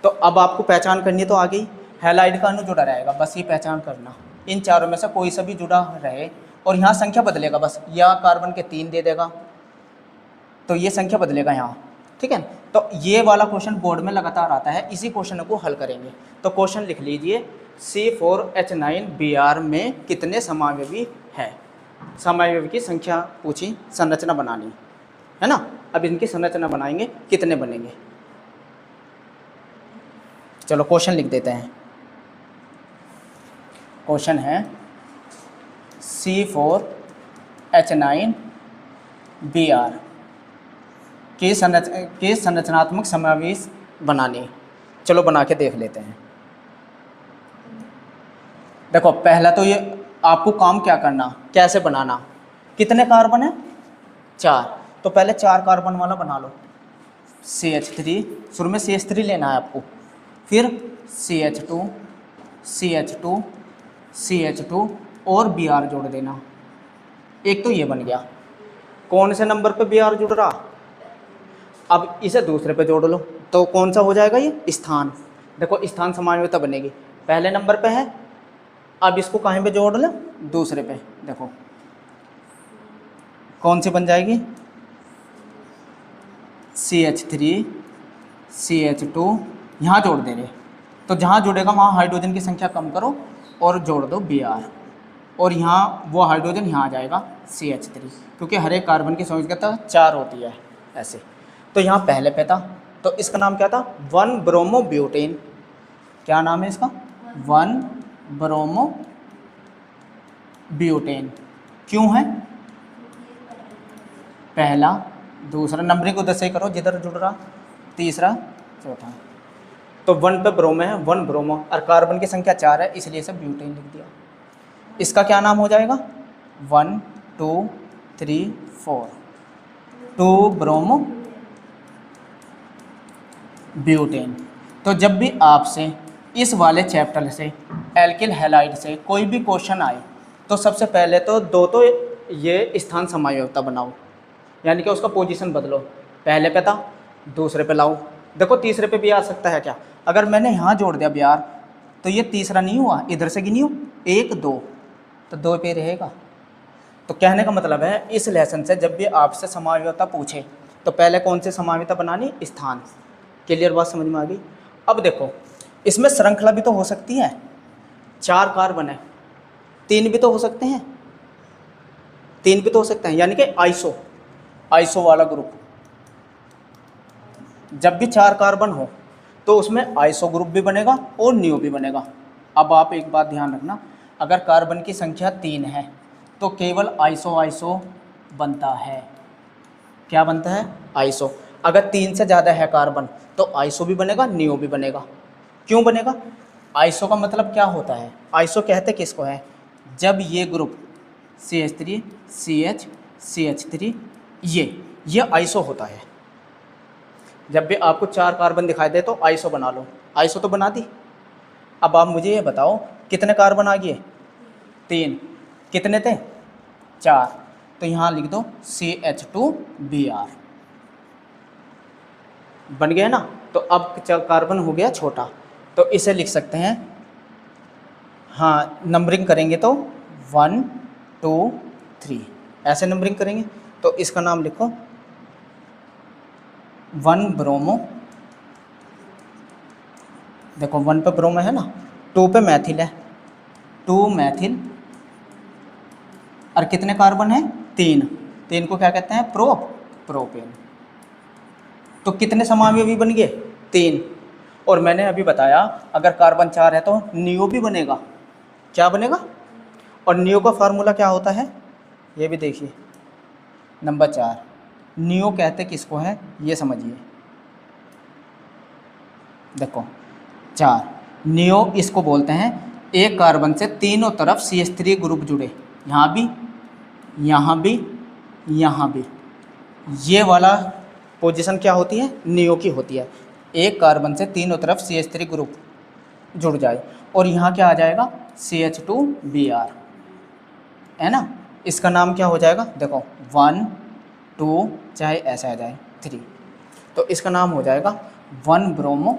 तो अब आपको पहचान करनी तो आ गई, हैलाइड का अणु जुड़ा रहेगा, बस ये पहचान करना। इन चारों में से कोई सा भी जुड़ा रहे, और यहाँ संख्या बदलेगा बस, या कार्बन के 3 दे देगा तो ये संख्या बदलेगा यहाँ ठीक है। तो ये वाला क्वेश्चन बोर्ड में लगातार आता है, इसी क्वेश्चन को हल करेंगे। तो क्वेश्चन लिख लीजिए, C4H9Br में कितने समावयवी है। समावयवी की संख्या पूछी, संरचना बनानी है ना। अब इनकी संरचना बनाएंगे, कितने बनेंगे। चलो क्वेश्चन लिख देते हैं। क्वेश्चन है C4H9Br की संरचनात्मक समावेश बनानी। चलो बना के देख लेते हैं। देखो पहला तो ये आपको काम क्या करना, कैसे बनाना। कितने कार्बन है, 4, तो पहले 4 कार्बन वाला बना लो। CH3, शुरू में CH3 लेना है आपको, फिर CH2, CH2, CH2 और Br जोड़ देना। एक तो ये बन गया। कौन से नंबर पे Br जुड़ रहा, अब इसे दूसरे पे जोड़ लो तो कौन सा हो जाएगा ये, स्थान। देखो स्थान समावयवता बनेगी, पहले नंबर पे है, अब इसको कहीं पे जोड़ लो, दूसरे पे। देखो कौन सी बन जाएगी, CH3, CH2, यहाँ जोड़ दे रहे। तो जहाँ जुड़ेगा वहाँ हाइड्रोजन की संख्या कम करो और जोड़ दो Br, और यहाँ वो हाइड्रोजन यहाँ आ जाएगा CH3, क्योंकि हर एक कार्बन की संयोजकता 4 होती है ऐसे। तो यहाँ पहले पे था, तो इसका नाम क्या था, 1 ब्रोमोब्यूटेन। क्या नाम है इसका, 1 ब्रोमोब्यूटेन। क्यों है, पहला, दूसरा, नंबरिंग उधर से करो जिधर जुड़ रहा, तीसरा, चौथा। तो 1 पे ब्रोमो है, 1 ब्रोमो, और कार्बन की संख्या 4 है, इसलिए इसे ब्यूटेन लिख दिया। इसका क्या नाम हो जाएगा, 1 2 3 4, 2 ब्रोमो ब्यूटेन। तो जब भी आपसे इस वाले चैप्टर से एल्किल हैलाइड से कोई भी क्वेश्चन आए, तो सबसे पहले तो तो ये स्थान समावयवता बनाओ, यानी कि उसका पोजीशन बदलो। पहले पे था, दूसरे पे लाओ। देखो तीसरे पे भी आ सकता है क्या, अगर मैंने यहाँ जोड़ दिया Br, तो ये तीसरा नहीं हुआ, इधर से गिनियो 1 2, तो 2 पे रहेगा। तो कहने का मतलब है, इस लेसन से जब भी आपसे समावयवता पूछे तो पहले कौन सी समावयवता बनानी, स्थान। क्लियर बात समझ में आ गई। अब देखो इसमें श्रृंखला भी तो हो सकती है, 4 कार्बन है, 3 भी तो हो सकते हैं, 3 भी तो हो सकते हैं, यानी कि आइसो वाला ग्रुप। जब भी 4 कार्बन हो तो उसमें आइसो ग्रुप भी बनेगा और नियो भी बनेगा। अब आप एक बात ध्यान रखना, अगर कार्बन की संख्या 3 है तो केवल आइसो बनता है। क्या बनता है, आइसो। अगर 3 से ज़्यादा है कार्बन तो आइसो भी बनेगा, नियो भी बनेगा। क्यों बनेगा, आइसो का मतलब क्या होता है, आइसो कहते किसको है, जब ये ग्रुप CH3 CH CH3 ये आइसो होता है। जब भी आपको 4 कार्बन दिखाई दे तो आइसो बना लो। आइसो तो बना दी। अब आप मुझे ये बताओ कितने कार्बन आ गए, 3, कितने थे, 4, तो यहाँ लिख दो CH2Br, बन गया ना। तो अब कार्बन हो गया छोटा, तो इसे लिख सकते हैं, हाँ नंबरिंग करेंगे तो 1 2 3 ऐसे नंबरिंग करेंगे। तो इसका नाम लिखो 1 ब्रोमो। देखो 1 पे ब्रोमो है ना, 2 पे मैथिल है, 2 मैथिल, और कितने कार्बन है, 3 को क्या कहते हैं, प्रोपेन। तो कितने समावयवी बन गए, 3। और मैंने अभी बताया अगर कार्बन 4 है तो नियो भी बनेगा। क्या बनेगा, और नियो का फार्मूला क्या होता है, ये भी देखिए, नंबर 4। नियो कहते किसको है, ये समझिए। देखो 4 नियो इसको बोलते हैं, एक कार्बन से तीनों तरफ CH3 ग्रुप जुड़े, यहाँ भी, यहाँ भी, यहाँ भी। ये वाला पोजीशन क्या होती है, नियो की होती है। एक कार्बन से तीनों तरफ CH3 ग्रुप जुड़ जाए, और यहाँ क्या आ जाएगा, CH2Br, है ना। इसका नाम क्या हो जाएगा, देखो 1 2 चाहे ऐसा आ जाए 3, तो इसका नाम हो जाएगा 1 ब्रोमो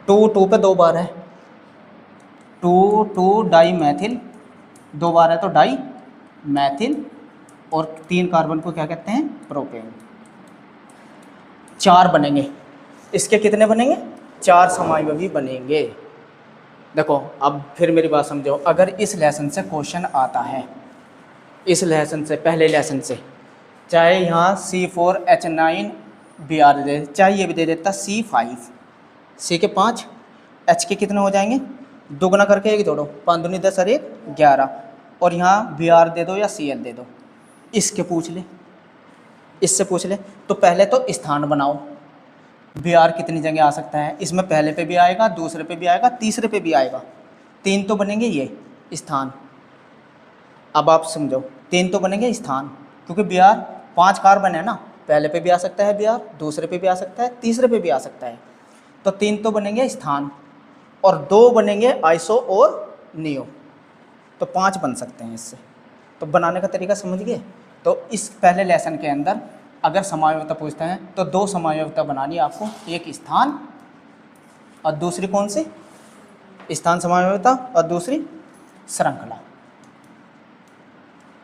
2 पे 2 बार है, 2 डाई मैथिल, 2 बार है तो डाई मैथिल और 3 कार्बन को क्या कहते हैं, प्रोपेन। 4 बनेंगे, इसके कितने बनेंगे, 4 समावयवी बनेंगे। देखो अब फिर मेरी बात समझो, अगर इस लेसन से क्वेश्चन आता है, इस लेसन से, पहले लेसन से, चाहे यहाँ C4H9Br दे, चाहे ये भी दे देता C5, C के 5, H के कितने हो जाएंगे, दुगना करके 1 जोड़ो, 5 दूनी 10 और 1 11, और यहाँ Br दे दो या Cl दे दो। इसके पूछ ले, इससे पूछ ले। तो पहले तो स्थान बनाओ, Br कितनी जगह आ सकता है, इसमें पहले पे भी आएगा, दूसरे पे भी आएगा, तीसरे पे भी आएगा। 3 तो बनेंगे ये स्थान। अब आप समझो, 3 तो बनेंगे स्थान, क्योंकि Br 5 कार्बन है ना, पहले पे भी आ सकता है Br, दूसरे पे भी आ सकता है, तीसरे पे भी आ सकता है। तो 3 तो बनेंगे स्थान और 2 बनेंगे आइसो और नियो, तो 5 बन सकते हैं इससे। तो बनाने का तरीका समझ गए। तो इस पहले लेसन के अंदर अगर समावयवता पूछते हैं तो 2 समावयवता बनानी है आपको, एक स्थान और दूसरी कौन सी, स्थान समावयवता, और दूसरी श्रृंखला।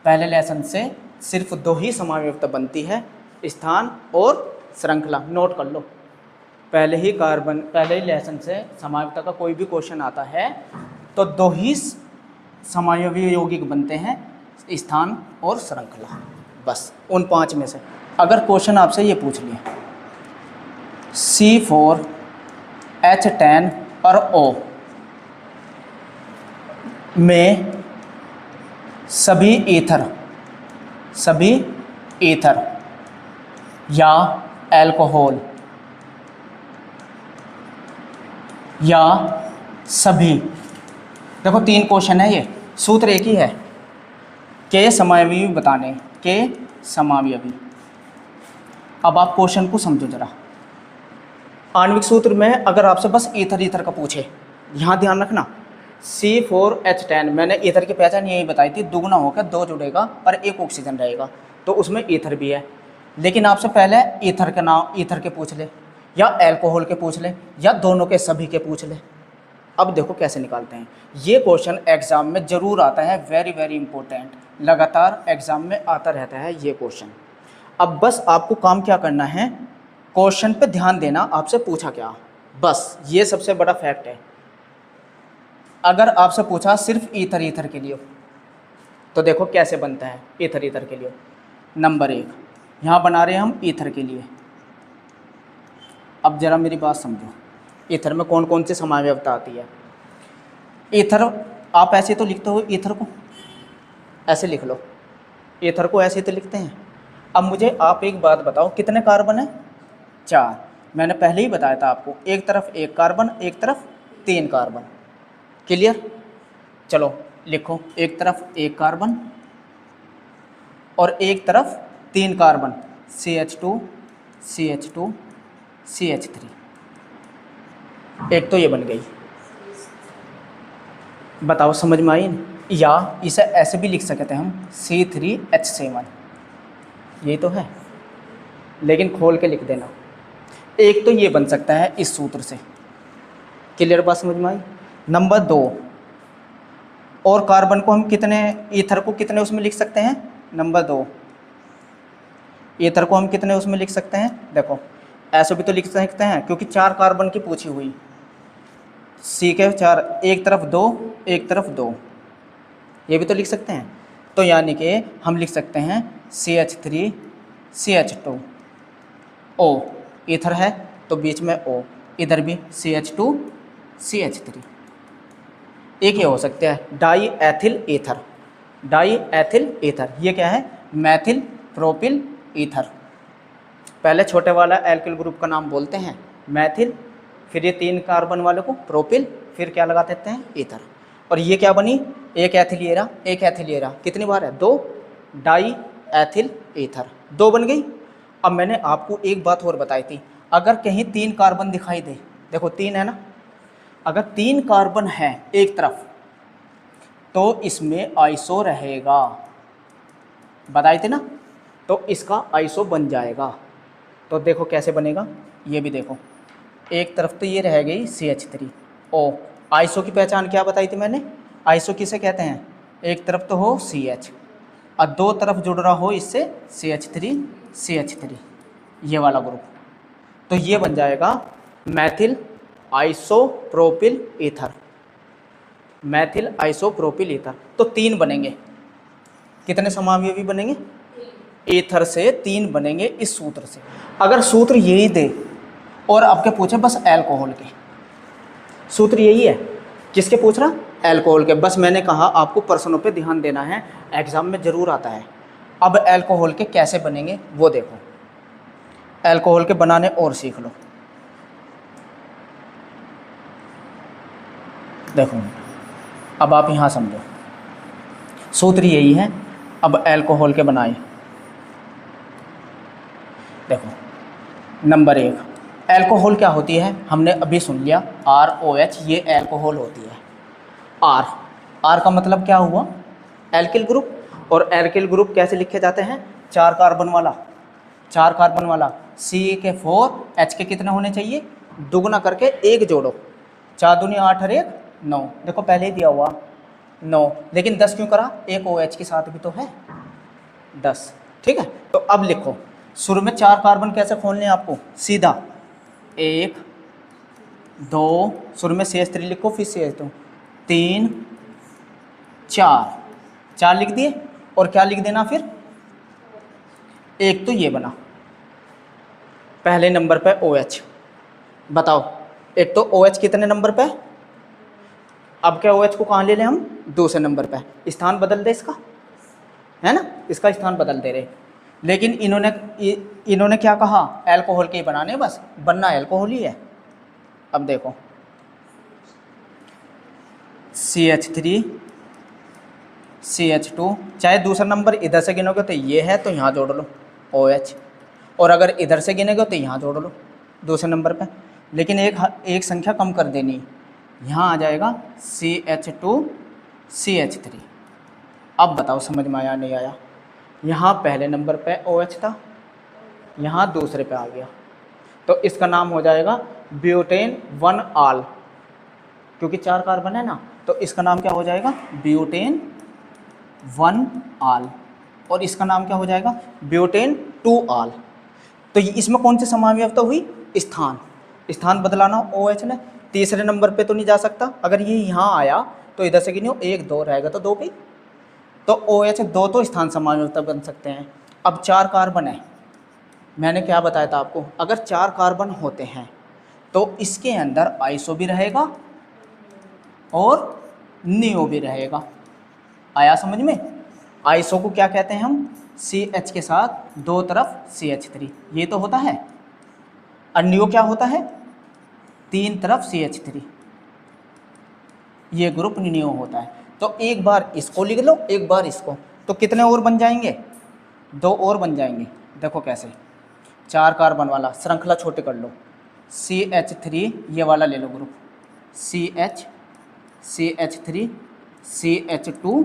पहले लेसन से सिर्फ 2 ही समावयवता बनती है, स्थान और श्रृंखला। नोट कर लो, पहले ही लेसन से समावयवता का कोई भी क्वेश्चन आता है तो 2 ही समावयवी यौगिक बनते हैं, स्थान और श्रृंखला, बस उन 5 में से। अगर क्वेश्चन आपसे ये पूछ लिया C4H10 और O में सभी ईथर या अल्कोहल या सभी, देखो 3 क्वेश्चन है ये, सूत्र एक ही है, के समावयवी बताने, के समावयवी। अब आप क्वेश्चन को समझो जरा। आणविक सूत्र में अगर आपसे बस ईथर का पूछे, यहाँ ध्यान रखना, C4H10 मैंने ईथर की पहचान यही बताई थी, दुगना होकर 2 जुड़ेगा पर 1 ऑक्सीजन रहेगा, तो उसमें ईथर भी है। लेकिन आपसे पहले ईथर का नाम, ईथर के पूछ ले, या अल्कोहल के पूछ ले, या दोनों के सभी के पूछ ले। अब देखो कैसे निकालते हैं। ये क्वेश्चन एग्जाम में ज़रूर आता है, वेरी वेरी इंपॉर्टेंट, लगातार एग्जाम में आता रहता है ये क्वेश्चन। अब बस आपको काम क्या करना है, क्वेश्चन पे ध्यान देना, आपसे पूछा क्या, बस ये सबसे बड़ा फैक्ट है। अगर आपसे पूछा सिर्फ ईथर के लिए, तो देखो कैसे बनता है ईथर के लिए। नंबर 1 यहाँ बना रहे हैं हम ईथर के लिए। अब जरा मेरी बात समझो, ईथर में कौन कौन सी समावयवता आती है। ईथर आप ऐसे तो लिखते हो, ईथर को ऐसे लिख लो, ईथर को ऐसे तो लिखते हैं। अब मुझे आप एक बात बताओ, कितने कार्बन है, 4। मैंने पहले ही बताया था आपको, एक तरफ 1 कार्बन, एक तरफ 3 कार्बन। क्लियर, चलो लिखो, एक तरफ 1 कार्बन और एक तरफ 3 कार्बन, CH2 CH2 CH3। एक तो ये बन गई, बताओ समझ में आई। या इसे ऐसे भी लिख सकते हैं हम, C3H7, यही तो है, लेकिन खोल के लिख देना। एक तो ये बन सकता है इस सूत्र से। क्लियर बात समझ में आई। नंबर 2, और कार्बन को हम कितने, ईथर को कितने उसमें लिख सकते हैं। नंबर 2, ईथर को हम कितने उसमें लिख सकते हैं, देखो ऐसे भी तो लिख सकते हैं, क्योंकि 4 कार्बन की पूछी हुई, C के 4, एक तरफ 2 एक तरफ 2, ये भी तो लिख सकते हैं। तो यानी कि हम लिख सकते हैं CH3 CH2 O, ईथर है तो बीच में O, इधर भी CH2 CH3। एक ये हो सकता है die ethyl ether, die ethyl ether, ये क्या है, मैथिल प्रोपिल ईथर। पहले छोटे वाला एल्किल ग्रुप का नाम बोलते हैं मैथिल, फिर ये 3 कार्बन वाले को प्रोपिल, फिर क्या लगा देते हैं, ईथर। और ये क्या बनी, एक एथिलिएरा, एक एथिलिएरा, कितनी बार है, 2, डाई एथिल ईथर, 2 बन गई। अब मैंने आपको एक बात और बताई थी, अगर कहीं 3 कार्बन दिखाई दे, देखो 3 है ना, अगर 3 कार्बन है एक तरफ तो इसमें आइसो रहेगा, बताई थी ना, तो इसका आइसो बन जाएगा। तो देखो कैसे बनेगा, ये भी देखो, एक तरफ तो ये रह गई CH3O। आइसो की पहचान क्या बताई थी मैंने, आइसो किसे कहते हैं, एक तरफ तो हो CH और दो तरफ जुड़ रहा हो इससे CH3 ये वाला ग्रुप, तो ये बन जाएगा Maithil isopropyl ether, Maithil isopropyl ether. तो 3 बनेंगे। कितने समावयवी बनेंगे? ईथर से 3 बनेंगे इस सूत्र से। अगर सूत्र यही दे और आपके पूछे बस अल्कोहल के, सूत्र यही है, किसके पूछ रहा? अल्कोहल के। बस मैंने कहा आपको प्रश्नों पे ध्यान देना है, एग्जाम में जरूर आता है। अब अल्कोहल के कैसे बनेंगे वो देखो, अल्कोहल के बनाने और सीख लो। देखो अब आप यहाँ समझो, सूत्र यही है। अब अल्कोहल के बनाए, देखो नंबर 1, अल्कोहल क्या होती है हमने अभी सुन लिया, ROH, ये अल्कोहल होती है। R का मतलब क्या हुआ? Alkyl group. और एल्किल ग्रुप कैसे लिखे जाते हैं? 4 कार्बन वाला, 4 कार्बन वाला। C के 4, H के कितने होने चाहिए? दुगुना करके 1 जोड़ो, 4 दूनी 8 और 1 9। देखो पहले ही दिया हुआ 9, लेकिन 10 क्यों करा? एक OH के साथ भी तो है 10। ठीक है, तो अब लिखो, शुरू में 4 कार्बन कैसे खोलने हैं आपको? सीधा 1 2, शुरू में CH3 लिखो, फिर CH2, 3 4 लिख दिए। और क्या लिख देना फिर? एक तो ये बना पहले नंबर पे OH। बताओ, एक तो OH कितने नंबर पे? अब क्या OH को कहाँ ले लें हम? दूसरे नंबर पे। स्थान बदल दे इसका, है ना, इसका स्थान बदल दे रहे। लेकिन इन्होंने क्या कहा? अल्कोहल के ही बनाने, बस बनना अल्कोहल ही है। अब देखो CH3 CH2, चाहे दूसरा नंबर इधर से गिनोगे तो ये है, तो यहाँ जोड़ लो OH, और अगर इधर से गिनेगे तो यहाँ जोड़ लो दूसरे नंबर पे। लेकिन एक संख्या कम कर देनी, यहाँ आ जाएगा CH2 CH3। अब बताओ समझ में आया नहीं आया? यहाँ पहले नंबर पे OH था, यहाँ दूसरे पे आ गया, तो इसका नाम हो जाएगा ब्यूटेन 1 आल, क्योंकि 4 कार्बन है ना, तो इसका नाम क्या हो जाएगा? ब्यूटेन 1 आल। और इसका नाम क्या हो जाएगा? ब्यूटेन 2 आल। तो इसमें कौन सी समावयवता हुई? स्थान बदलाना OH ने। तीसरे नंबर पे तो नहीं जा सकता, अगर ये यहाँ आया तो इधर से गिनो 1 2 रहेगा, तो 2 पे, तो OH 2 तो स्थान समावयवता बन सकते हैं। अब 4 कार्बन है, मैंने क्या बताया था आपको? अगर 4 कार्बन होते हैं तो इसके अंदर आइसो भी रहेगा और नियो भी रहेगा। आया समझ में? आइसो को क्या कहते हैं हम? CH के साथ 2 तरफ CH3, ये तो होता है। और नियो क्या होता है? 3 तरफ CH3, ये ग्रुप नियो होता है। तो एक बार इसको लिख लो, एक बार इसको, तो कितने और बन जाएंगे? 2 और बन जाएंगे। देखो कैसे? 4 कार्बन वाला, श्रृंखला छोटे कर लो, CH3 ये वाला ले लो ग्रुप, CH3 CH2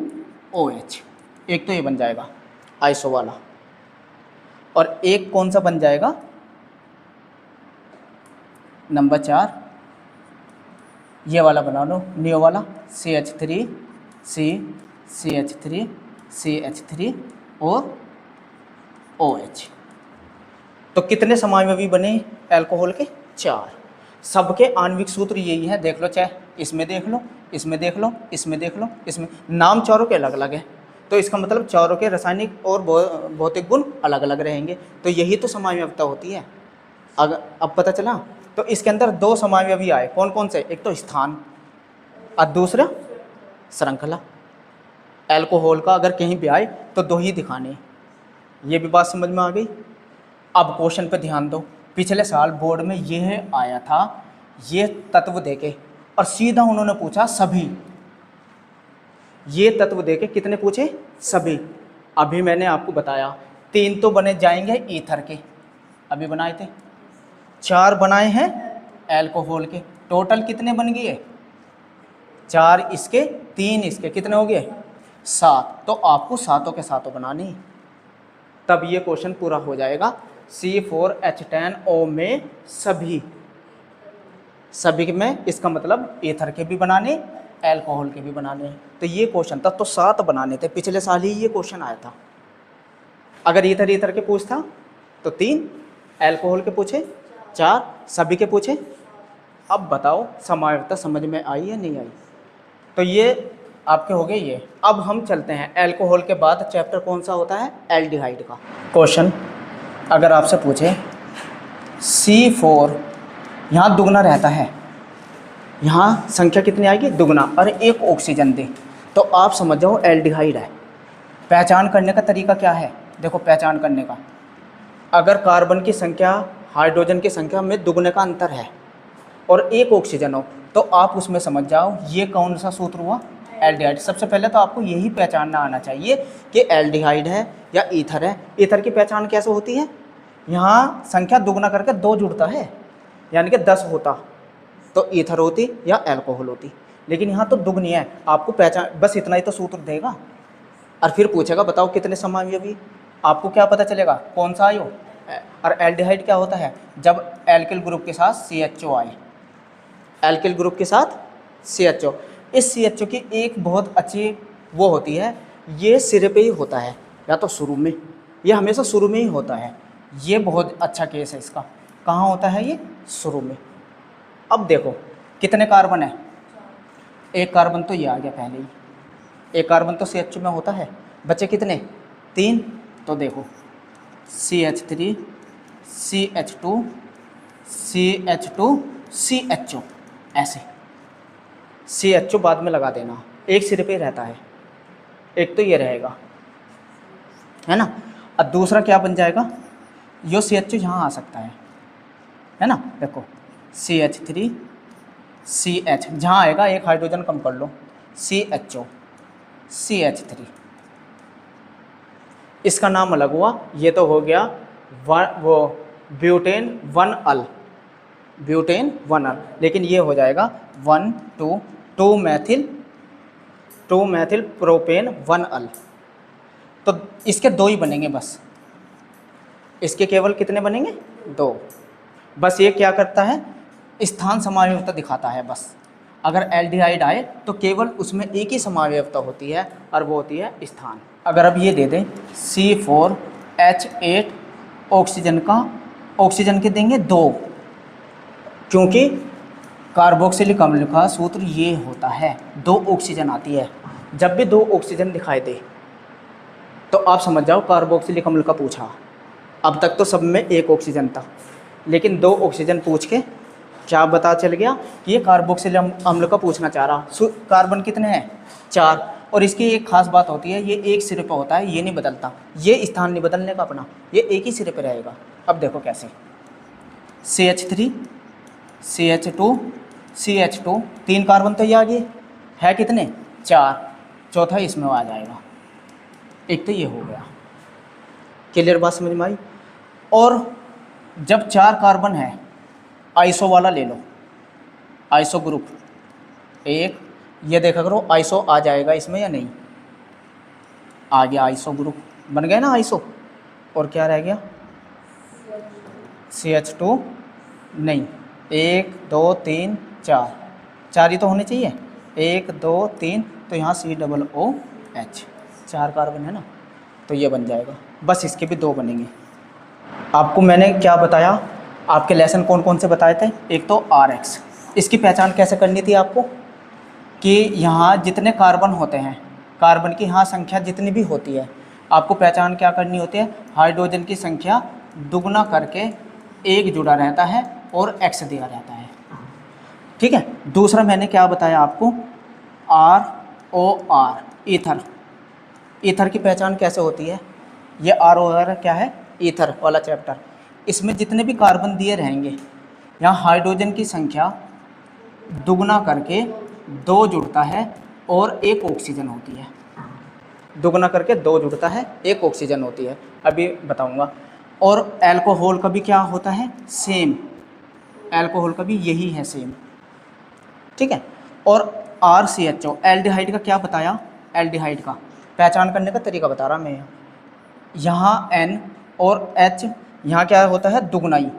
OH, एक तो ये बन जाएगा आइसो वाला। और एक कौन सा बन जाएगा? नंबर 4 ये वाला बना लो, नियो वाला, CH3 CH3 और OH। तो कितने समावयवी बने अल्कोहल के? 4। सबके आणविक सूत्र यही है, देख लो, चाहे इसमें देख लो, इसमें देख लो, इसमें देख लो, इसमें, नाम चारों के अलग अलग है, तो इसका मतलब चारों के रासायनिक और भौतिक गुण अलग अलग रहेंगे। तो यही तो समावयवता होती है। अगर अब पता चला, तो इसके अंदर 2 समावयवी आए, कौन कौन से? एक तो स्थान और दूसरा श्रृंखला। अल्कोहल का अगर कहीं भी आए तो 2 ही दिखाने, ये भी बात समझ में आ गई। अब क्वेश्चन पे ध्यान दो, पिछले साल बोर्ड में यह आया था, ये तत्व देके, और सीधा उन्होंने पूछा सभी, ये तत्व देके कितने पूछे? सभी। अभी मैंने आपको बताया 3 तो बने जाएंगे ईथर के, अभी बनाए थे, 4 बनाए हैं अल्कोहल के। टोटल कितने बन गए? 4 इसके, 3 इसके, कितने हो गए? 7। तो आपको सातों के सातों बनानी, तब ये क्वेश्चन पूरा हो जाएगा। C4H10O में सभी में, इसका मतलब ईथर के भी बनाने एल्कोहल के भी बनाने हैं। तो ये क्वेश्चन था, तो 7 बनाने थे, पिछले साल ही ये क्वेश्चन आया था। अगर ईथर ईथर के पूछता तो 3, एल्कोहल के पूछे 4, सभी के पूछे। अब बताओ समावयवता समझ में आई या नहीं आई? तो ये आपके हो गए ये। अब हम चलते हैं एल्कोहल के बाद चैप्टर कौन सा होता है? एल्डिहाइड का। क्वेश्चन अगर आपसे पूछे C4 यहाँ दुगना रहता है, यहाँ संख्या कितनी आएगी? दुगना, और एक ऑक्सीजन दे, तो आप समझ जाओ एल्डिहाइड है। पहचान करने का तरीका क्या है? देखो पहचान करने का, अगर कार्बन की संख्या हाइड्रोजन की संख्या में दुगने का अंतर है और एक ऑक्सीजन हो, तो आप उसमें समझ जाओ ये कौन सा सूत्र हुआ? एल्डिहाइड। सबसे पहले तो आपको यही पहचानना आना चाहिए कि एल्डिहाइड है या ईथर है। ईथर की पहचान कैसे होती है? यहाँ संख्या दुगना करके 2 जुड़ता है, यानी कि 10 होता तो ईथर होती या अल्कोहल होती, लेकिन यहाँ तो दुगनी है। आपको पहचान बस इतना ही तो सूत्र देगा और फिर पूछेगा बताओ कितने समावयवी। आपको क्या पता चलेगा कौन सा आयो? और एल्डिहाइड क्या होता है? जब एल्किल ग्रुप के साथ CHO आए, एल्किल ग्रुप के साथ CHO। इस CHO की एक बहुत अच्छी वो होती है, ये सिरे पे ही होता है या तो शुरू में, ये हमेशा शुरू में ही होता है। ये बहुत अच्छा केस है इसका। कहाँ होता है ये? शुरू में। अब देखो कितने कार्बन है? एक कार्बन तो ये आ गया पहले ही, एक कार्बन तो CHO में होता है। बचे कितने? 3। तो देखो CH3 CH2 CH2 CHO, ऐसे CHO बाद में लगा देना, एक सिरे पे रहता है, एक तो ये रहेगा, है ना। और दूसरा क्या बन जाएगा? यो CHO यहाँ आ सकता है ना। देखो CH3 CH, जहाँ आएगा एक हाइड्रोजन कम कर लो, CHO CH3, इसका नाम अलग हुआ। ये तो हो गया वो ब्यूटेन 1 अल, ब्यूटेन 1 अल, लेकिन ये हो जाएगा 2 मैथिल प्रोपेन 1 अल। तो इसके 2 ही बनेंगे बस, इसके केवल कितने बनेंगे? 2। बस ये क्या करता है? स्थान समावयवता दिखाता है बस। अगर एल्डिहाइड आए तो केवल उसमें एक ही समावयवता होती है और वो होती है स्थान। अगर अब ये दे दें C4H8, ऑक्सीजन का, ऑक्सीजन के देंगे 2, क्योंकि कार्बोक्सिलिक अम्ल का सूत्र ये होता है, 2 ऑक्सीजन आती है। जब भी 2 ऑक्सीजन दिखाई दे तो आप समझ जाओ कार्बोक्सिलिक अम्ल का पूछा। अब तक तो सब में 1 ऑक्सीजन था, लेकिन 2 ऑक्सीजन पूछ के क्या पता चल गया कि ये कार्बोक्सिलिक अम्ल का पूछना चाह रहा। कार्बन कितने हैं? 4। और इसकी एक खास बात होती है, ये एक सिरे पर होता है, ये नहीं बदलता, ये स्थान नहीं बदलने का अपना, ये एक ही सिरे पर रहेगा। अब देखो कैसे, CH3 CH2 CH2, 3 कार्बन तो ये आ गए, है कितने? 4, चौथा इसमें आ जाएगा, एक तो ये हो गया। क्लियर बात समझ में आई? और जब 4 कार्बन है, आइसो वाला ले लो, आइसो ग्रुप एक, ये देखा करो आइसो आ जाएगा इसमें या नहीं? आ गया, आइसो ग्रुप बन गया ना आइसो। और क्या रह गया? CH2 नहीं, 1 2 3 4, 4 ही तो होने चाहिए, 1 2 3, तो यहाँ COOH, 4 कार्बन है ना, तो ये बन जाएगा। बस इसके भी 2 बनेंगे। आपको मैंने क्या बताया? आपके लेसन कौन कौन से बताए थे? एक तो RX, इसकी पहचान कैसे करनी थी आपको? कि यहाँ जितने कार्बन होते हैं, कार्बन की यहाँ संख्या जितनी भी होती है, आपको पहचान क्या करनी होती है? हाइड्रोजन की संख्या दुगना करके 1 जुड़ा रहता है और X दिया रहता है, ठीक है। दूसरा मैंने क्या बताया आपको? ROR, ether. ईथर की पहचान कैसे होती है? ये ROR क्या है? ईथर वाला चैप्टर। इसमें जितने भी कार्बन दिए रहेंगे, यहाँ हाइड्रोजन की संख्या दुगना करके 2 जुड़ता है और 1 ऑक्सीजन होती है, दुगना करके 2 जुड़ता है, 1 ऑक्सीजन होती है, अभी बताऊंगा। और अल्कोहल का भी क्या होता है? सेम, अल्कोहल का भी यही है सेम, ठीक है। और RCHO, एल्डिहाइड का क्या बताया? एल्डिहाइड का पहचान करने का तरीका बता रहा मैं। यहाँ N और H, यहाँ क्या होता है? दुगनाई,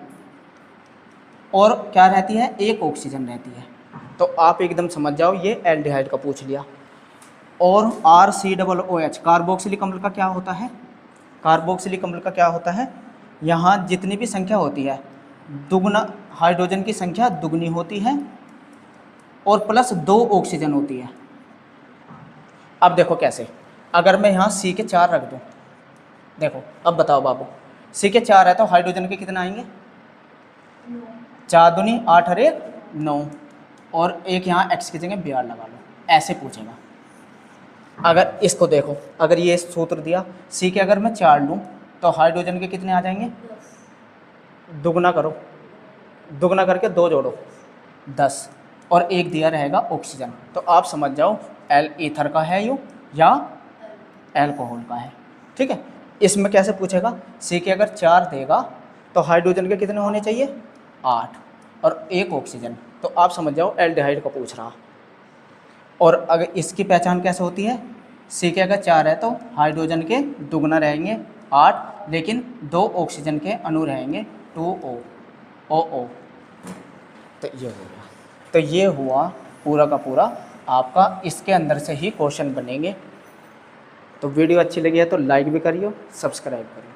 और क्या रहती है? 1 ऑक्सीजन रहती है, तो आप एकदम समझ जाओ ये एल्डिहाइड का पूछ लिया। और RCOOH कार्बोक्सिलिक अम्ल का क्या होता है? कार्बोक्सिलिक अम्ल का क्या होता है? यहाँ जितनी भी संख्या होती है दुगना, हाइड्रोजन की संख्या दुगनी होती है और प्लस 2 ऑक्सीजन होती है। अब देखो कैसे, अगर मैं यहाँ C के 4 रख दूँ, देखो अब बताओ बाबू, C के 4 है तो हाइड्रोजन के कितने आएंगे? 4 दूनी 8 और 1 9, और एक यहाँ x की जगह BR लगा लो, ऐसे पूछेगा। अगर इसको देखो, अगर ये सूत्र दिया C के अगर मैं 4 लूँ तो हाइड्रोजन के कितने आ जाएंगे? दुगना करो, दुगना करके 2 जोड़ो 10, और एक दिया रहेगा ऑक्सीजन। तो आप समझ जाओ एल ईथर का है यो या एल्कोहल का है। ठीक है, इसमें कैसे पूछेगा? C के अगर 4 देगा तो हाइड्रोजन के कितने होने चाहिए? 8 और 1 ऑक्सीजन। तो आप समझ जाओ एल्डिहाइड का पूछ रहा। और अगर इसकी पहचान कैसे होती है? C के अगर 4 है तो हाइड्रोजन के दुगना रहेंगे 8, लेकिन 2 ऑक्सीजन के अणु रहेंगे 2O OO। तो ये हो गया। तो ये हुआ पूरा का पूरा आपका, इसके अंदर से ही क्वेश्चन बनेंगे। तो वीडियो अच्छी लगी है तो लाइक भी करिए, सब्सक्राइब करिए।